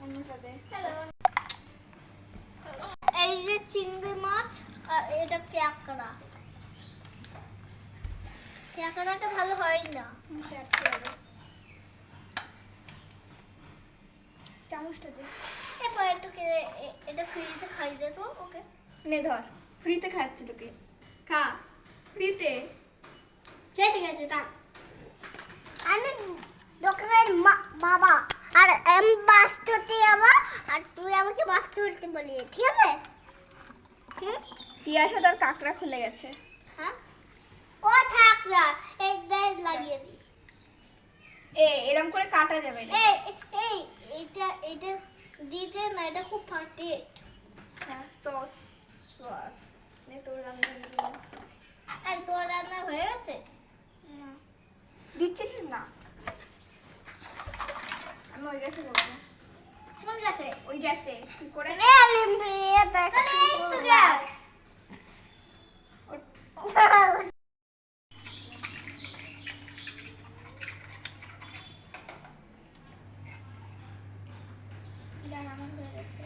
Hello, এই যে চিংড়ি মাছ আর এটা ক্যাকড়া। ক্যাকড়াটা ভালো হয় না। চামচটা দে। এরপর একটু এটা ফ্রিতে খাই দে তো ওকে। নে ধর, ফ্রিতে খাচ্ছি তোকে, খা ফ্রিতে। খেতে খেতে তা আমি দোকানের বাবা আর আমি মাছ ধরতে যাবো আর তুই আমাকে মাছ ধরতে বলি, ঠিক আছে? তিয়াসা তার কাঁকড়া খুলে গেছে। হ্যাঁ, ও থাক না, এই দেশ লাগিয়ে দি। এরকম করে কাটা যাবে না। এটা দিতে না, এটা খুব টেস্ট। হ্যাঁ, সস সস নে তোর রান্না দিবি। আর তোর রান্না হয়ে গেছে? দিচ্ছিস না, আমি ওই গ্যাসে করবো। কোন গেছে? ওই গ্যাসে কি করে আমার হয়ে গেছে।